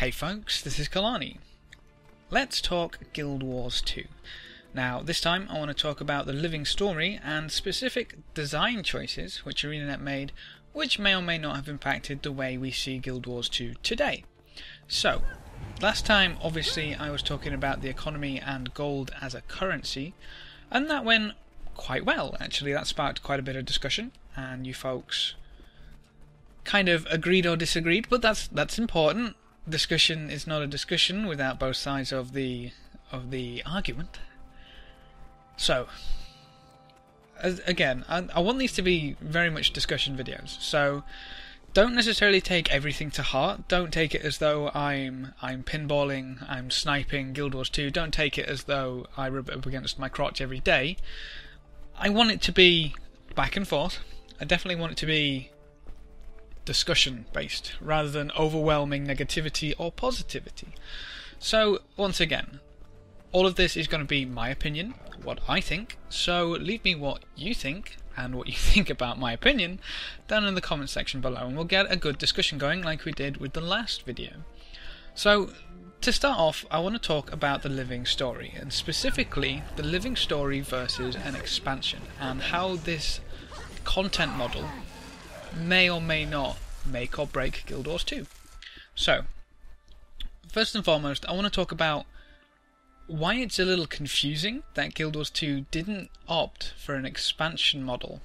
Hey folks, this is Kalani. Let's talk Guild Wars 2. Now, this time I want to talk about the living story and specific design choices which ArenaNet made, which may or may not have impacted the way we see Guild Wars 2 today. So, last time obviously I was talking about the economy and gold as a currency, and that went quite well. Actually, that sparked quite a bit of discussion, and you folks kind of agreed or disagreed, but that's important. Discussion is not a discussion without both sides of the argument. So, again, I want these to be very much discussion videos. So, don't necessarily take everything to heart. Don't take it as though I'm pinballing, I'm sniping Guild Wars 2. Don't take it as though I rub it up against my crotch every day. I want it to be back and forth. I definitely want it to be discussion based rather than overwhelming negativity or positivity. So once again, all of this is going to be my opinion, what I think, so leave me what you think and what you think about my opinion down in the comment section below, and we'll get a good discussion going like we did with the last video. So to start off, I want to talk about the living story, and specifically the living story versus an expansion, and how this content model may or may not make or break Guild Wars 2. So, first and foremost, I want to talk about why it's a little confusing that Guild Wars 2 didn't opt for an expansion model.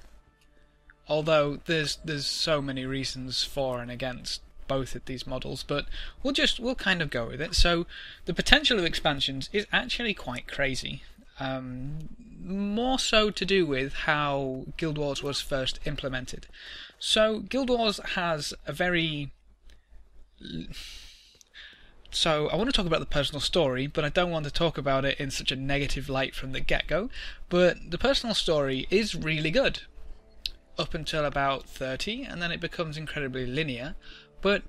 Although there's so many reasons for and against both of these models, but we'll kind of go with it. So, the potential of expansions is actually quite crazy. More so to do with how Guild Wars was first implemented. So Guild Wars has a very... So I want to talk about the personal story, but I don't want to talk about it in such a negative light from the get-go. But the personal story is really good up until about 30, and then it becomes incredibly linear. But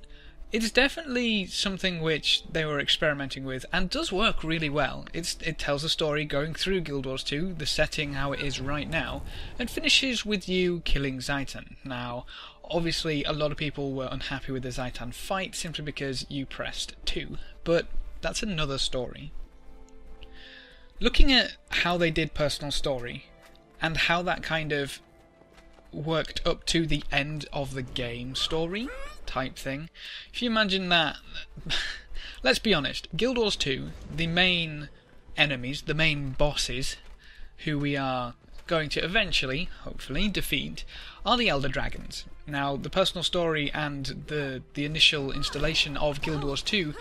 it's definitely something which they were experimenting with and does work really well. It tells a story going through Guild Wars 2, the setting how it is right now, and finishes with you killing Zaitan. Now, obviously a lot of people were unhappy with the Zaitan fight simply because you pressed 2, but that's another story. Looking at how they did personal story, and how that kind of worked up to the end of the game story type thing. If you imagine that, let's be honest, Guild Wars 2, the main enemies, the main bosses, who we are going to eventually, hopefully, defeat, are the Elder Dragons. Now, the personal story and the initial installation of Guild Wars 2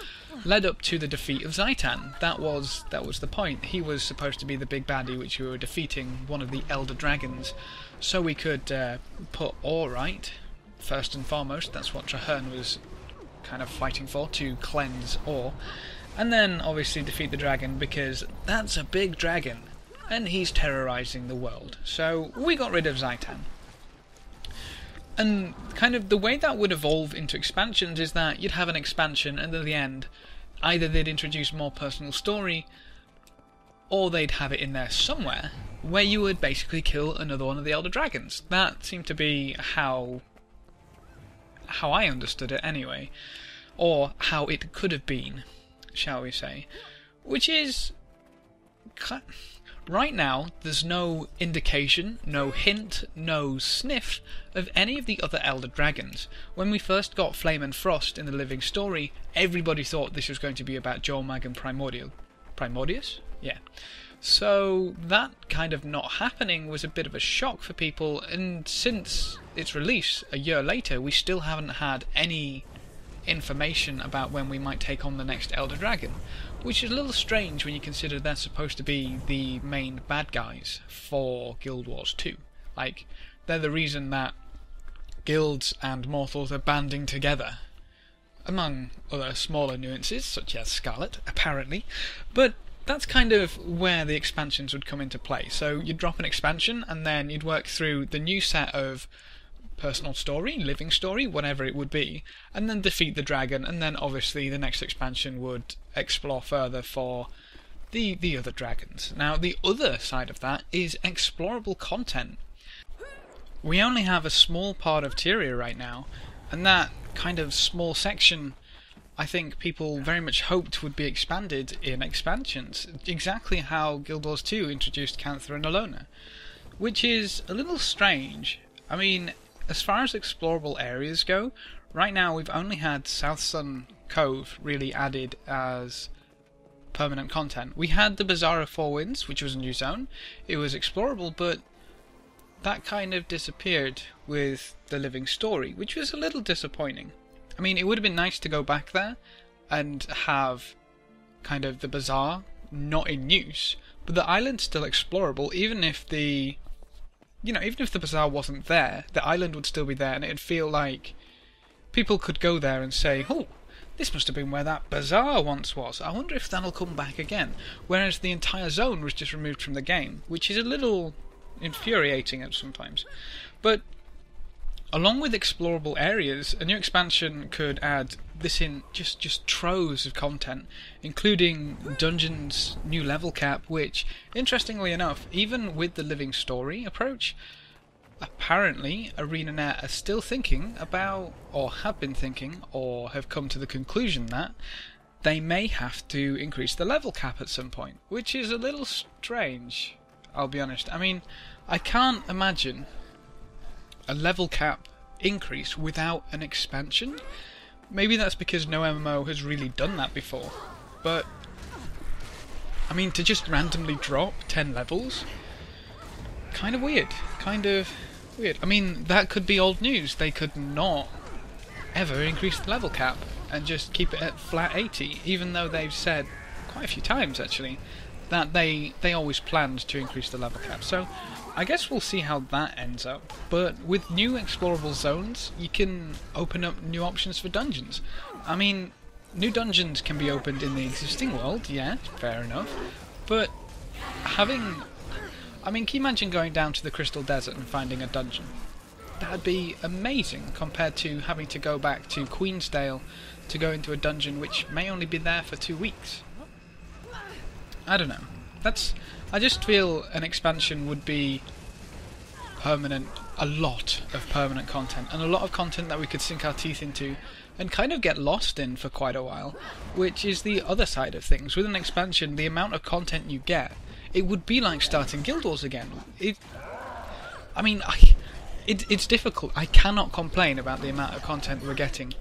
led up to the defeat of Zaitan. That was the point. He was supposed to be the big baddie which we were defeating, one of the Elder Dragons, so we could put all right. First and foremost, that's what Traherne was kind of fighting for, to cleanse ore. And then obviously defeat the dragon, because that's a big dragon and he's terrorizing the world. So we got rid of Zaitan. And kind of the way that would evolve into expansions is that you'd have an expansion, and at the end either they'd introduce more personal story, or they'd have it in there somewhere where you would basically kill another one of the Elder Dragons. That seemed to be how I understood it anyway, or how it could have been, shall we say. Which is... right now, there's no indication, no hint, no sniff of any of the other Elder Dragons. When we first got Flame and Frost in the living story, everybody thought this was going to be about Jormag and Primordius? Yeah. So that kind of not happening was a bit of a shock for people, and since its release a year later, we still haven't had any information about when we might take on the next Elder Dragon, which is a little strange when you consider they're supposed to be the main bad guys for Guild Wars 2. Like, they're the reason that guilds and mortals are banding together, among other smaller nuances, such as Scarlet, apparently, but that's kind of where the expansions would come into play. So you'd drop an expansion, and then you'd work through the new set of personal story, living story, whatever it would be, and then defeat the dragon, and then obviously the next expansion would explore further for the other dragons. Now, the other side of that is explorable content. We only have a small part of Tyria right now, and that kind of small section I think people very much hoped would be expanded in expansions, exactly how Guild Wars 2 introduced Cantha and Alona, which is a little strange. I mean, as far as explorable areas go, right now we've only had South Sun Cove really added as permanent content. We had the Bazaar of Four Winds, which was a new zone. It was explorable, but that kind of disappeared with the Living Story, which was a little disappointing. I mean, it would have been nice to go back there and have kind of the bazaar not in use, but the island's still explorable. Even if the bazaar wasn't there, the island would still be there, and it'd feel like people could go there and say, "Oh, this must have been where that bazaar once was. I wonder if that'll come back again." Whereas the entire zone was just removed from the game, which is a little infuriating at sometimes. But along with explorable areas, a new expansion could add this in just troves of content, including Dungeons' new level cap, which, interestingly enough, even with the Living Story approach, apparently ArenaNet are still thinking about, or have been thinking, or have come to the conclusion that they may have to increase the level cap at some point, which is a little strange, I'll be honest. I mean, I can't imagine a level cap increase without an expansion. Maybe that's because no MMO has really done that before, but I mean, to just randomly drop 10 levels, kind of weird. I mean, that could be old news. They could not ever increase the level cap and just keep it at flat 80, even though they've said quite a few times actually that they always planned to increase the level cap. So I guess we'll see how that ends up. But with new explorable zones, you can open up new options for dungeons. I mean, new dungeons can be opened in the existing world, yeah, fair enough. But can you imagine going down to the Crystal Desert and finding a dungeon? That'd be amazing compared to having to go back to Queensdale to go into a dungeon which may only be there for 2 weeks. I don't know. I just feel an expansion would be permanent, a lot of permanent content, and a lot of content that we could sink our teeth into and kind of get lost in for quite a while, which is the other side of things. With an expansion, the amount of content you get, it would be like starting Guild Wars again. It's difficult. I cannot complain about the amount of content we're getting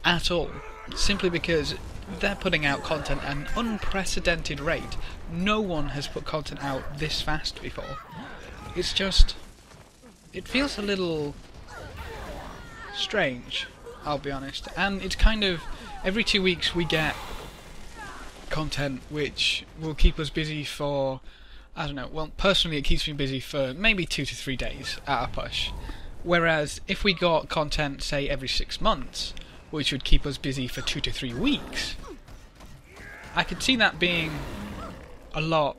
at all, simply because they're putting out content at an unprecedented rate. No one has put content out this fast before. It's just, it feels a little strange, I'll be honest. And it's kind of, every 2 weeks we get content which will keep us busy for, I don't know, well, personally it keeps me busy for maybe 2 to 3 days at a push. Whereas if we got content, say, every 6 months, which would keep us busy for 2 to 3 weeks, I could see that being a lot.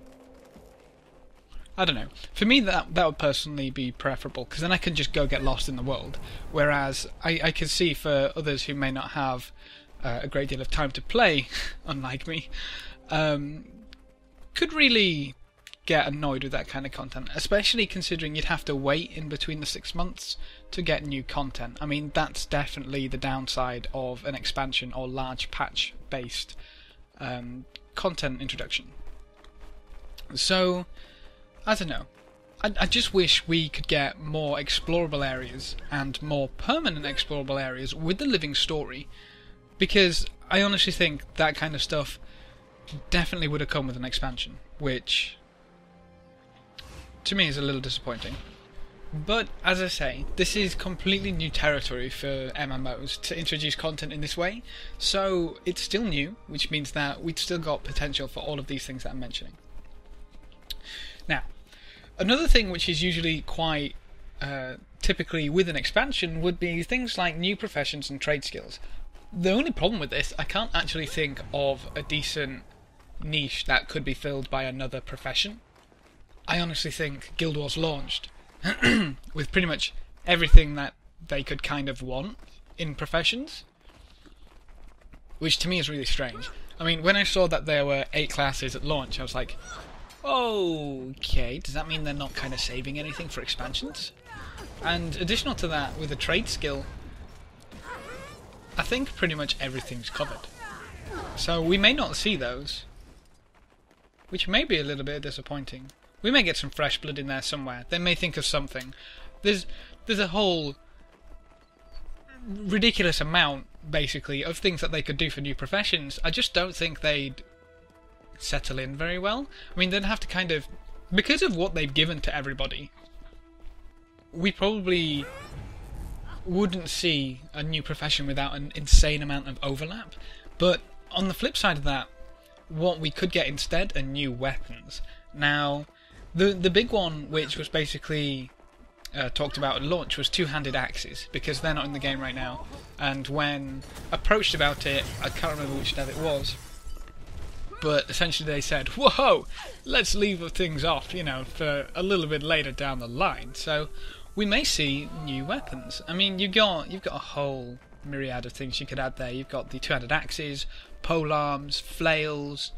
I don't know. For me, that would personally be preferable, because then I can just go get lost in the world. Whereas I can see for others who may not have a great deal of time to play, unlike me, could really get annoyed with that kind of content, especially considering you'd have to wait in between the 6 months to get new content. I mean, that's definitely the downside of an expansion or large patch based content introduction. So I don't know, I just wish we could get more explorable areas and more permanent explorable areas with the Living Story, because I honestly think that kind of stuff definitely would have come with an expansion, which to me is a little disappointing. But as I say, this is completely new territory for MMOs to introduce content in this way, so it's still new, which means that we've still got potential for all of these things that I'm mentioning. Now, another thing which is usually quite typically with an expansion would be things like new professions and trade skills. The only problem with this, I can't actually think of a decent niche that could be filled by another profession. I honestly think Guild Wars launched with pretty much everything that they could kind of want in professions, which to me is really strange. I mean, when I saw that there were 8 classes at launch, I was like, okay, does that mean they're not kind of saving anything for expansions? And additional to that, with a trade skill, I think pretty much everything's covered. So we may not see those, which may be a little bit disappointing. We may get some fresh blood in there somewhere. They may think of something. There's a whole ridiculous amount, basically, of things that they could do for new professions. I just don't think they'd settle in very well. I mean, they'd have to kind of... Because of what they've given to everybody, we probably wouldn't see a new profession without an insane amount of overlap. But on the flip side of that, what we could get instead are new weapons. Now, the big one, which was basically talked about at launch, was two-handed axes, because they're not in the game right now. And when approached about it, I can't remember which dev it was, but essentially they said, whoa, let's leave things off, you know, for a little bit later down the line. So we may see new weapons. I mean, you've got a whole myriad of things you could add there. You've got the two-handed axes, polearms, flails.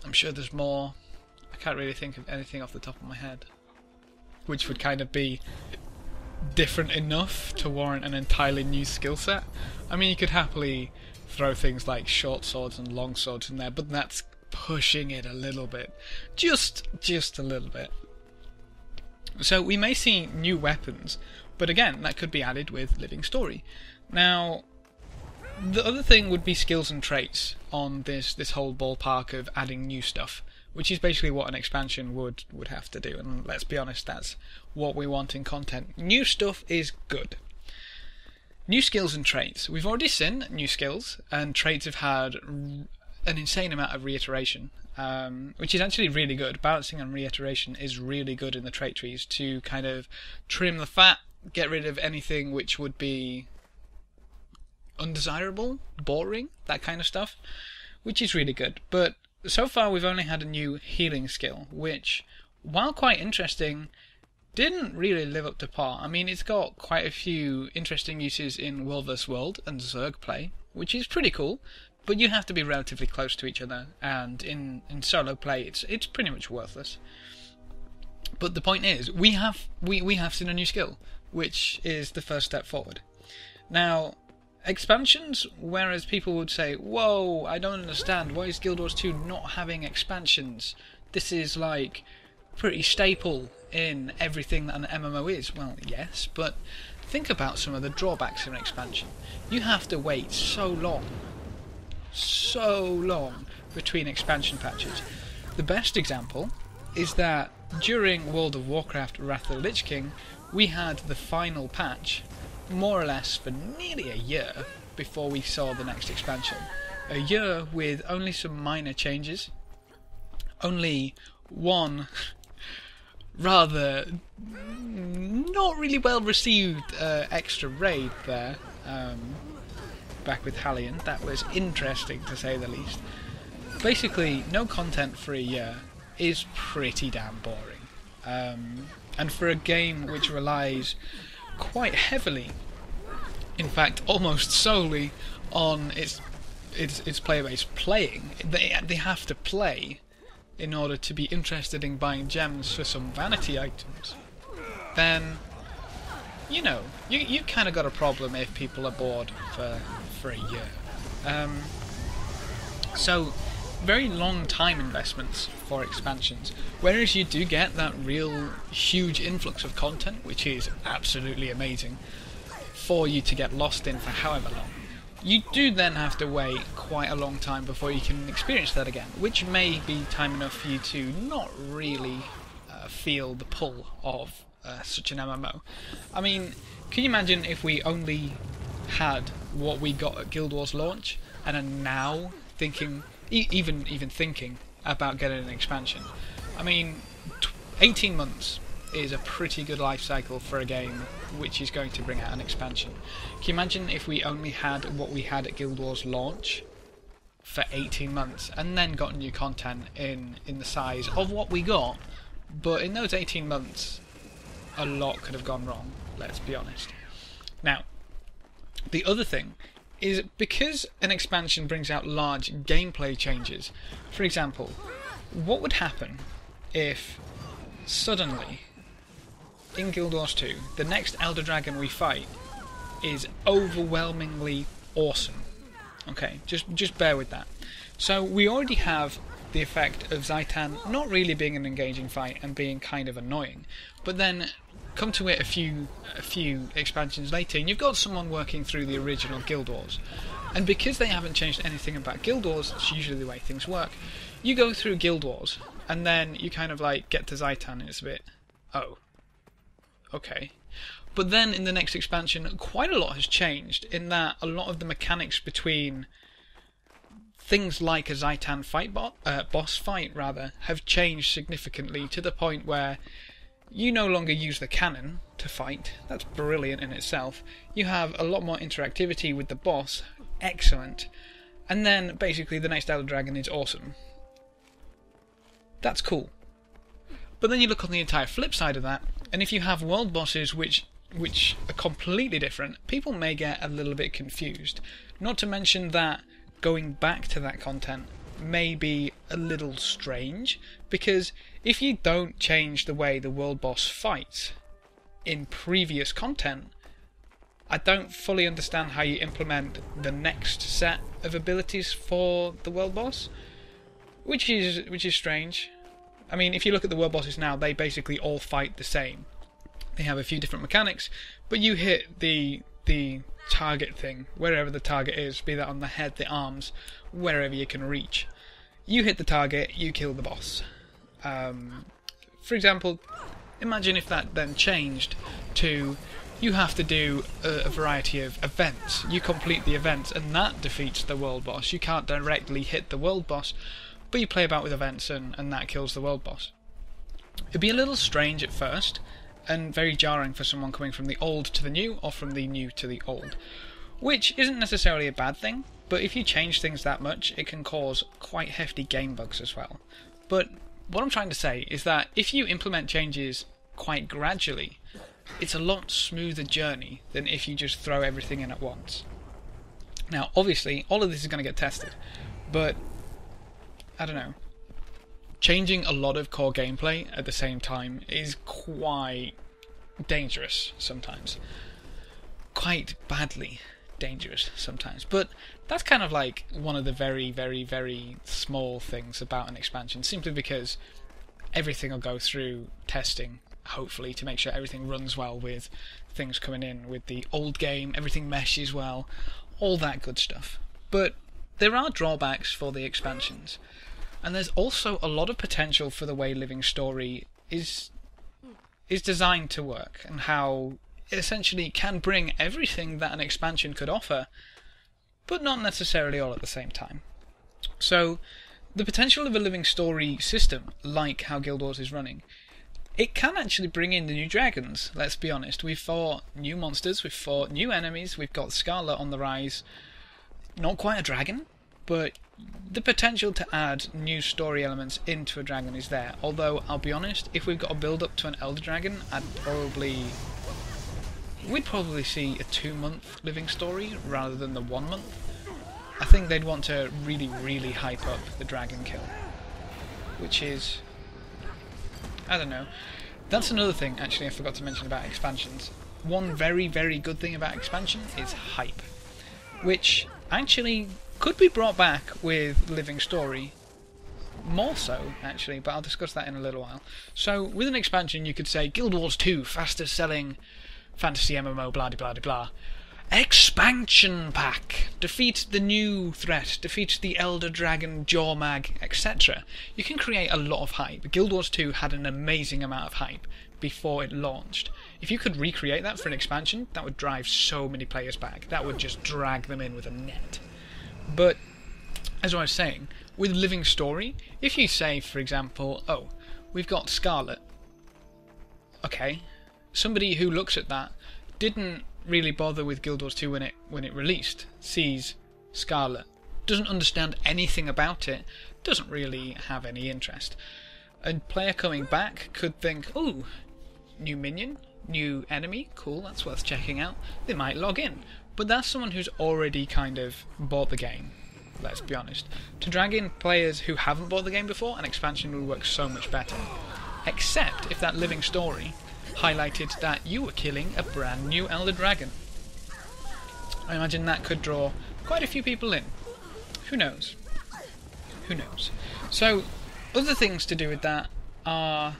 I'm sure there's more. I can't really think of anything off the top of my head which would kind of be different enough to warrant an entirely new skill set. I mean, you could happily throw things like short swords and long swords in there, but that's pushing it a little bit. Just a little bit. So we may see new weapons, but again, that could be added with Living Story. Now, the other thing would be skills and traits on this whole ballpark of adding new stuff, which is basically what an expansion would have to do, and let's be honest, that's what we want in content. New stuff is good. New skills and traits. We've already seen new skills, and traits have had an insane amount of reiteration, which is actually really good. Balancing and reiteration is really good in the trait trees to kind of trim the fat, get rid of anything which would be undesirable, boring, that kind of stuff, which is really good. But so far we've only had a new healing skill, which, while quite interesting, didn't really live up to par. I mean, it's got quite a few interesting uses in World vs. World and Zerg play, which is pretty cool, but you have to be relatively close to each other, and in solo play it's pretty much worthless. But the point is, we have seen a new skill, which is the first step forward. Now, expansions, whereas people would say, whoa, I don't understand, why is Guild Wars 2 not having expansions? This is like pretty staple in everything that an MMO is. Well, yes, but think about some of the drawbacks of an expansion. You have to wait so long between expansion patches. The best example is that during World of Warcraft Wrath of the Lich King, we had the final patch more or less for nearly a year before we saw the next expansion. A year with only some minor changes, only one rather not really well received extra raid there, back with Hallion. That was interesting to say the least. Basically, no content for a year is pretty damn boring, and for a game which relies quite heavily, in fact almost solely, on its player base playing. They have to play in order to be interested in buying gems for some vanity items. Then, you know, you kind of got a problem if people are bored for a year. So, very long time investments for expansions, whereas you do get that real huge influx of content, which is absolutely amazing, for you to get lost in for however long. You do then have to wait quite a long time before you can experience that again, which may be time enough for you to not really feel the pull of such an MMO. I mean, can you imagine if we only had what we got at Guild Wars launch and are now thinking, even thinking about getting an expansion? I mean, 18 months is a pretty good life cycle for a game which is going to bring out an expansion. Can you imagine if we only had what we had at Guild Wars launch for 18 months and then got new content in the size of what we got? But in those 18 months, a lot could have gone wrong, let's be honest. Now, the other thing is, because an expansion brings out large gameplay changes, for example, what would happen if suddenly in Guild Wars 2 the next Elder Dragon we fight is overwhelmingly awesome? Okay, just bear with that. So we already have the effect of Zaitan not really being an engaging fight and being kind of annoying, but then come to it a few expansions later, and you've got someone working through the original Guild Wars. And because they haven't changed anything about Guild Wars, it's usually the way things work, you go through Guild Wars, and then you kind of like get to Zaitan and it's a bit, oh, okay. But then in the next expansion, quite a lot has changed, in that a lot of the mechanics between things like a Zaitan boss fight have changed significantly, to the point where you no longer use the cannon to fight. That's brilliant in itself. You have a lot more interactivity with the boss. Excellent. And then basically the next Elder Dragon is awesome. That's cool. But then you look on the entire flip side of that, and if you have world bosses which are completely different, people may get a little bit confused. Not to mention that going back to that content may be a little strange, because if you don't change the way the world boss fights in previous content, I don't fully understand how you implement the next set of abilities for the world boss, which is strange. I mean, if you look at the world bosses now, they basically all fight the same. They have a few different mechanics, but you hit the target thing, wherever the target is, be that on the head, the arms, wherever you can reach. You hit the target, you kill the boss. For example, imagine if that then changed to you have to do a variety of events. You complete the events and that defeats the world boss. You can't directly hit the world boss, but you play about with events and that kills the world boss. It'd be a little strange at first, and very jarring for someone coming from the old to the new, or from the new to the old. Which isn't necessarily a bad thing, but if you change things that much, it can cause quite hefty game bugs as well. But what I'm trying to say is that if you implement changes quite gradually, it's a lot smoother journey than if you just throw everything in at once. Now, obviously, all of this is going to get tested, but I don't know. Changing a lot of core gameplay at the same time is quite dangerous sometimes. Quite badly dangerous sometimes. But that's kind of like one of the very, very, very small things about an expansion, simply because everything will go through testing, hopefully, to make sure everything runs well with things coming in with the old game, everything meshes well, all that good stuff. But there are drawbacks for the expansions. And there's also a lot of potential for the way Living Story is designed to work, and how it essentially can bring everything that an expansion could offer, but not necessarily all at the same time. So, the potential of a Living Story system, like how Guild Wars is running, it can actually bring in the new dragons, let's be honest. We've fought new monsters, we've fought new enemies, we've got Scarlet on the rise. Not quite a dragon, but the potential to add new story elements into a dragon is there. Although, I'll be honest, if we've got a build up to an Elder Dragon, we'd probably see a 2-month Living Story rather than the 1 month. I think they'd want to really, really hype up the dragon kill, which is, I don't know. That's another thing, actually, I forgot to mention about expansions. One very, very good thing about expansion is hype, which actually could be brought back with Living Story, more so actually, but I'll discuss that in a little while. So with an expansion you could say Guild Wars 2, fastest selling fantasy MMO, blah de blah de blah. Expansion pack! Defeat the new threat, defeat the Elder Dragon, Jawmag, etc. You can create a lot of hype. Guild Wars 2 had an amazing amount of hype before it launched. If you could recreate that for an expansion, that would drive so many players back. That would just drag them in with a net. But, as I was saying, with Living Story, if you say, for example, oh, we've got Scarlet. Okay, somebody who looks at that didn't really bother with Guild Wars 2 when it released, sees Scarlet, doesn't understand anything about it, doesn't really have any interest. A player coming back could think, oh, new minion, new enemy, cool, that's worth checking out. They might log in. But that's someone who's already kind of bought the game, let's be honest. To drag in players who haven't bought the game before, an expansion would work so much better. Except if that Living Story highlighted that you were killing a brand new Elder Dragon. I imagine that could draw quite a few people in. Who knows? Who knows? So, other things to do with that are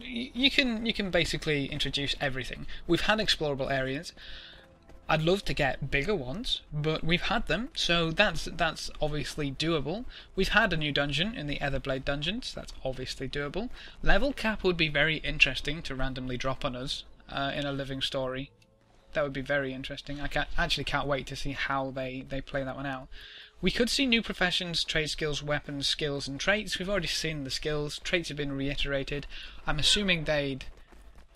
you can basically introduce everything. We've had explorable areas. I'd love to get bigger ones, but we've had them, so that's obviously doable. We've had a new dungeon in the Etherblade dungeons, that's obviously doable. Level cap would be very interesting to randomly drop on us in a living story. That would be very interesting. I can't wait to see how they play that one out. We could see new professions, trade skills, weapons, skills, and traits. We've already seen the skills. Traits have been reiterated. I'm assuming they'd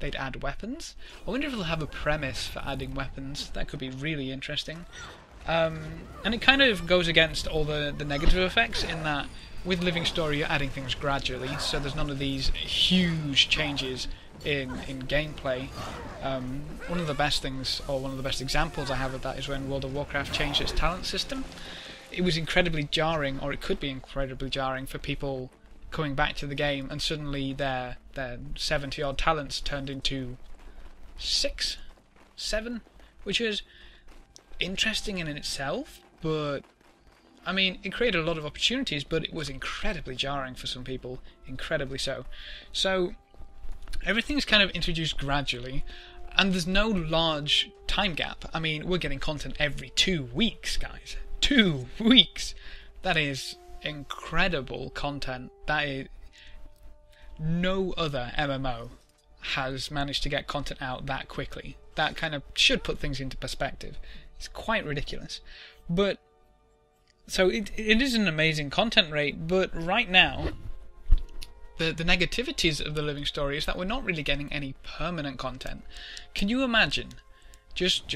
add weapons. I wonder if they'll have a premise for adding weapons. That could be really interesting. And it kind of goes against all the negative effects in that with Living Story you're adding things gradually, so there's none of these huge changes in gameplay. One of the best things, or one of the best examples I have of that is when World of Warcraft changed its talent system. It was incredibly jarring, or it could be incredibly jarring for people coming back to the game and suddenly their 70 odd talents turned into 6, 7, which was interesting in itself, but I mean it created a lot of opportunities, but it was incredibly jarring for some people, incredibly so. So everything's kind of introduced gradually, and there's no large time gap. I mean, we're getting content every 2 weeks, guys. 2 weeks! That is incredible content. That is, no other MMO has managed to get content out that quickly. That kind of should put things into perspective. It's quite ridiculous. But so it is an amazing content rate, but right now the negativities of the Living Story is that we're not really getting any permanent content. Can you imagine? Just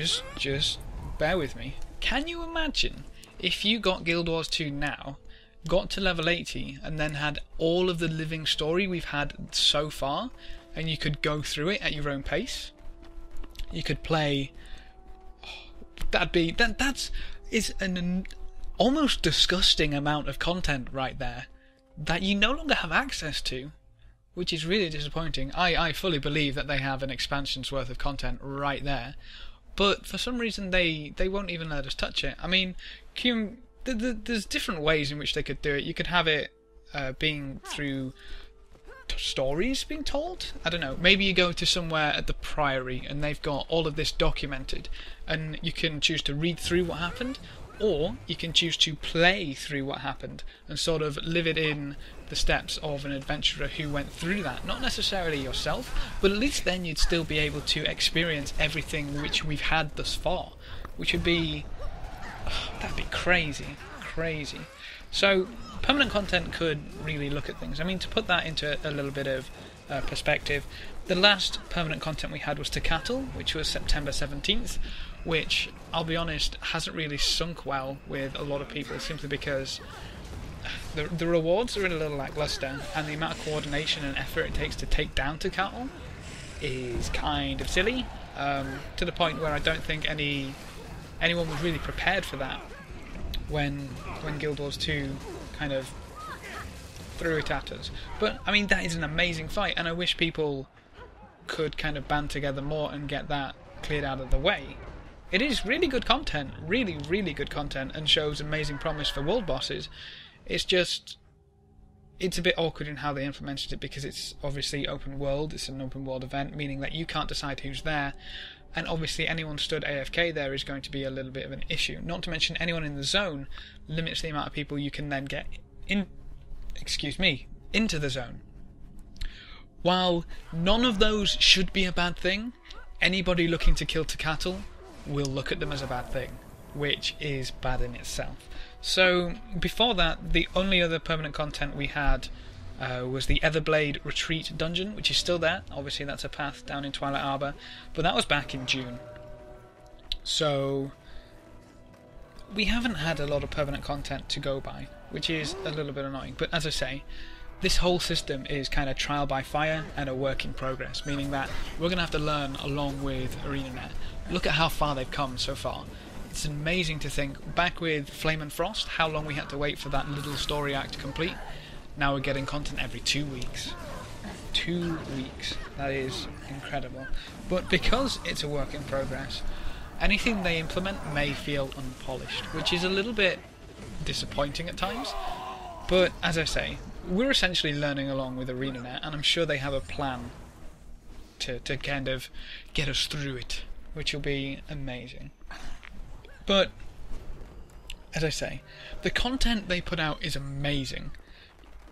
bear with me. Can you imagine if you got Guild Wars 2 now, got to level 80, and then had all of the Living Story we've had so far, and you could go through it at your own pace? You could play... That's an almost disgusting amount of content right there that you no longer have access to, which is really disappointing. I fully believe that they have an expansion's worth of content right there, but for some reason they won't even let us touch it. I mean, there's different ways in which they could do it. You could have it being through stories being told. I don't know. Maybe you go to somewhere at the Priory and they've got all of this documented, and you can choose to read through what happened, or you can choose to play through what happened and sort of live it in the steps of an adventurer who went through that. Not necessarily yourself, but at least then you'd still be able to experience everything which we've had thus far, which would be... that'd be crazy. So permanent content could really look at things. I mean, to put that into a little bit of perspective, the last permanent content we had was to Cattle, which was September 17th, which, I'll be honest, hasn't really sunk well with a lot of people, simply because the rewards are a little lackluster, and the amount of coordination and effort it takes to take down to Cattle is kind of silly, to the point where I don't think anyone was really prepared for that when Guild Wars 2 kind of threw it at us. But I mean, that is an amazing fight, and I wish people could kind of band together more and get that cleared out of the way. It is really good content, really good content, and shows amazing promise for world bosses. It's just, it's a bit awkward in how they implemented it, because it's obviously open world, it's an open world event, meaning that you can't decide who's there, and obviously anyone stood AFK there is going to be a little bit of an issue. Not to mention anyone in the zone limits the amount of people you can then get into the zone. While none of those should be a bad thing, anybody looking to kill Cattle will look at them as a bad thing, which is bad in itself. So before that, the only other permanent content we had was the Etherblade Retreat dungeon, which is still there. Obviously that's a path down in Twilight Arbor, but that was back in June. So we haven't had a lot of permanent content to go by, which is a little bit annoying. But as I say, this whole system is kind of trial by fire and a work in progress, meaning that we're going to have to learn along with ArenaNet. Look at how far they've come so far. It's amazing to think, back with Flame and Frost, how long we had to wait for that little story act to complete. Now we're getting content every 2 weeks. 2 weeks. That is incredible. But because it's a work in progress, anything they implement may feel unpolished, which is a little bit disappointing at times. But as I say, we're essentially learning along with ArenaNet, and I'm sure they have a plan to kind of get us through it, which will be amazing. But as I say, the content they put out is amazing,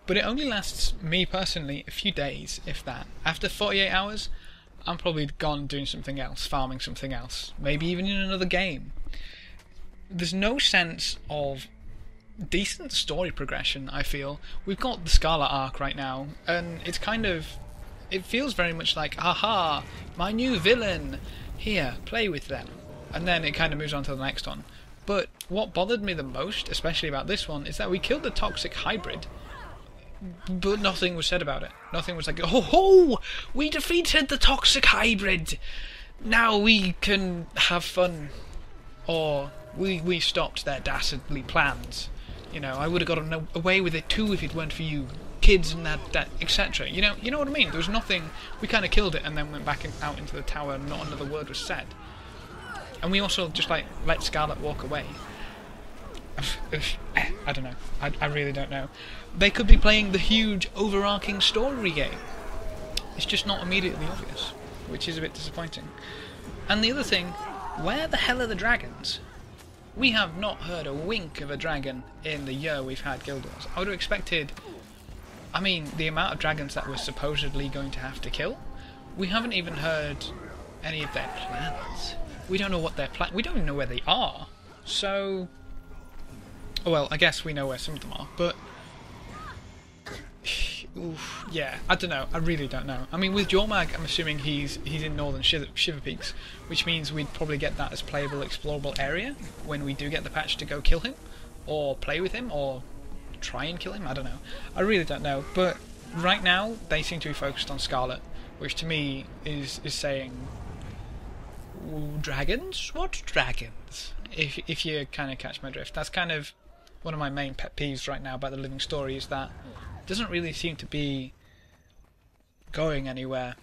but it only lasts me personally a few days, if that. After 48 hours, I'm probably gone doing something else, farming something else, maybe even in another game. There's no sense of decent story progression, I feel. We've got the Scarlet arc right now, and it's kind of... it feels very much like, aha, my new villain, here, play with them. And then it kind of moves on to the next one. But what bothered me the most, especially about this one, is that we killed the toxic hybrid, but nothing was said about it. Nothing was like, oh ho, we defeated the toxic hybrid, now we can have fun. Or, we stopped their dastardly plans. You know, I would have gotten away with it too if it weren't for you kids and that etc. You know what I mean? There was nothing. We kind of killed it and then went back out into the tower and not another word was said. And we also just like let Scarlet walk away. I don't know. I really don't know. They could be playing the huge overarching story game. It's just not immediately obvious, which is a bit disappointing. And the other thing, where the hell are the dragons? We have not heard a wink of a dragon in the year we've had Guild Wars. I would have expected... I mean, the amount of dragons that we're supposedly going to have to kill, we haven't even heard any of their plans. We don't know what their we don't even know where they are. So... well, I guess we know where some of them are, but... oof, yeah, I don't know. I really don't know. I mean, with Jormag, I'm assuming he's in Northern Shiver Peaks, which means we'd probably get that as playable, explorable area when we do get the patch to go kill him, or play with him, or try and kill him. I don't know. I really don't know. But right now, they seem to be focused on Scarlet, which to me is saying, dragons? What dragons? If you kind of catch my drift. That's kind of one of my main pet peeves right now about the living story, is that it doesn't really seem to be going anywhere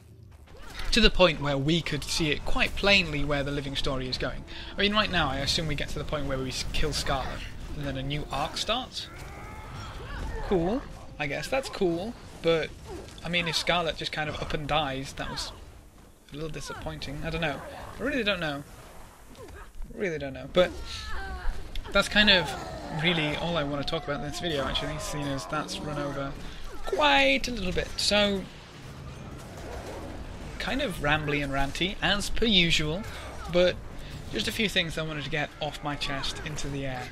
to the point where we could see it quite plainly where the living story is going. I mean, right now I assume we get to the point where we kill Scarlet and then a new arc starts. Cool, I guess that's cool, but I mean, if Scarlet just kind of up and dies, that was a little disappointing. I don't know. I really don't know. Really don't know. But that's kind of really all I want to talk about in this video, actually, seeing as that's run over quite a little bit. So, kind of rambly and ranty, as per usual, but just a few things I wanted to get off my chest into the air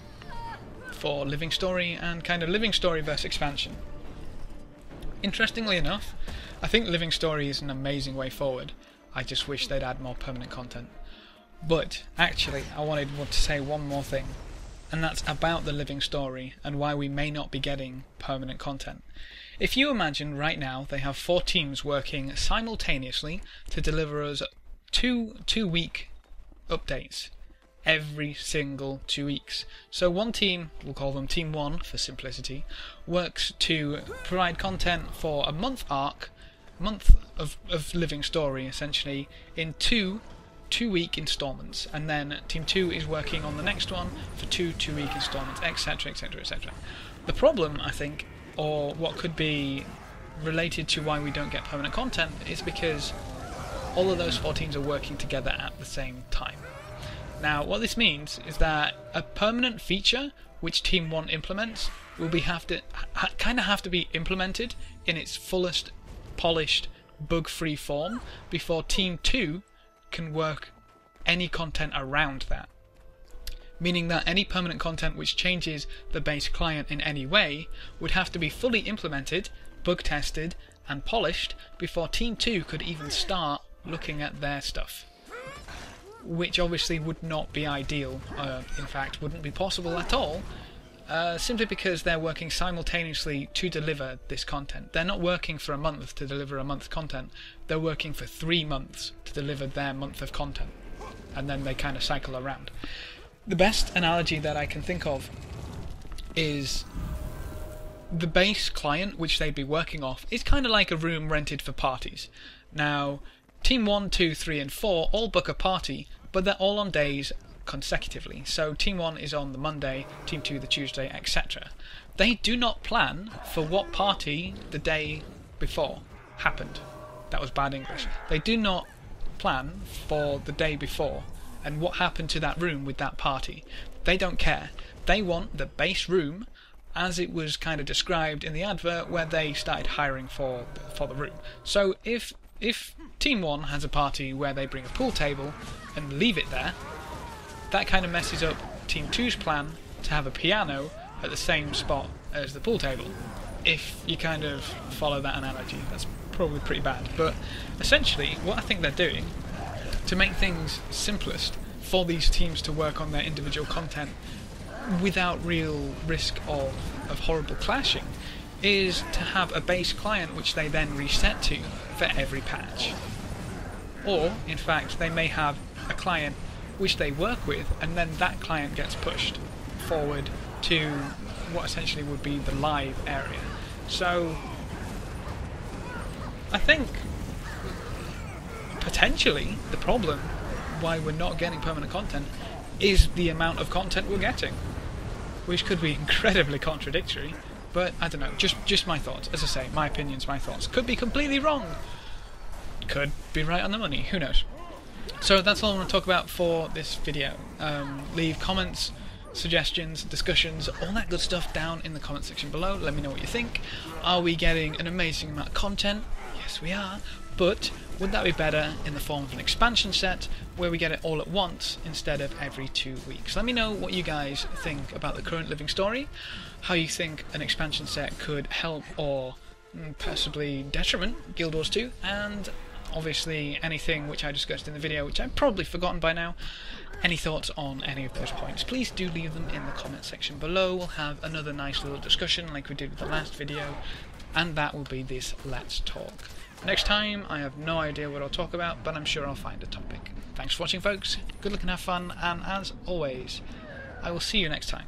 for Living Story and kind of Living Story versus expansion. Interestingly enough, I think Living Story is an amazing way forward. I just wish they'd add more permanent content. But, actually, I wanted to say one more thing, and that's about the Living Story and why we may not be getting permanent content. If you imagine right now they have 4 teams working simultaneously to deliver us two-week updates every single 2 weeks. So one team, we'll call them Team 1 for simplicity, works to provide content for a month of Living Story, essentially, in two-week installments, and then Team 2 is working on the next one for two-week installments, etc, etc, etc. The problem, I think, or what could be related to why we don't get permanent content, is because all of those 4 teams are working together at the same time. Now, what this means is that a permanent feature which Team 1 implements will have to be implemented in its fullest, polished, bug-free form before Team 2 can work any content around that. Meaning that any permanent content which changes the base client in any way would have to be fully implemented, bug tested, and polished before Team 2 could even start looking at their stuff. Which obviously would not be ideal, in fact wouldn't be possible at all, simply because they're working simultaneously to deliver this content. They're not working for a month to deliver a month's content, they're working for 3 months to deliver their month of content, and then they kind of cycle around. The best analogy that I can think of is the base client which they'd be working off is kind of like a room rented for parties. Now, Team 1, 2, 3 and 4 all book a party, but they're all on days consecutively. So Team 1 is on the Monday, Team 2 the Tuesday, etc. They do not plan for what party the day before happened. That was bad English. They do not plan for the day before and what happened to that room with that party. They don't care. They want the base room as it was kind of described in the advert where they started hiring for the room. So if Team 1 has a party where they bring a pool table and leave it there, that kind of messes up Team 2's plan to have a piano at the same spot as the pool table. If you kind of follow that analogy, that's probably pretty bad. But essentially, what I think they're doing to make things simplest for these teams to work on their individual content without real risk of horrible clashing is to have a base client which they then reset to for every patch. Or, in fact, they may have a client which they work with, and then that client gets pushed forward to what essentially would be the live area. So I think potentially the problem why we're not getting permanent content is the amount of content we're getting, which could be incredibly contradictory, but I don't know, just my thoughts. As I say, my opinions, my thoughts. Could be completely wrong, could be right on the money, who knows. So that's all I want to talk about for this video. Leave comments, suggestions, discussions, all that good stuff down in the comment section below. Let me know what you think. Are we getting an amazing amount of content? Yes, we are. But would that be better in the form of an expansion set where we get it all at once instead of every 2 weeks? Let me know what you guys think about the current living story, how you think an expansion set could help or possibly detriment Guild Wars 2, and obviously anything which I discussed in the video which I've probably forgotten by now. Any thoughts on any of those points, please do leave them in the comment section below. We'll have another nice little discussion like we did with the last video, and that will be this Let's Talk. Next time, I have no idea what I'll talk about, but I'm sure I'll find a topic. Thanks for watching, folks. Good luck and have fun, and as always, I will see you next time.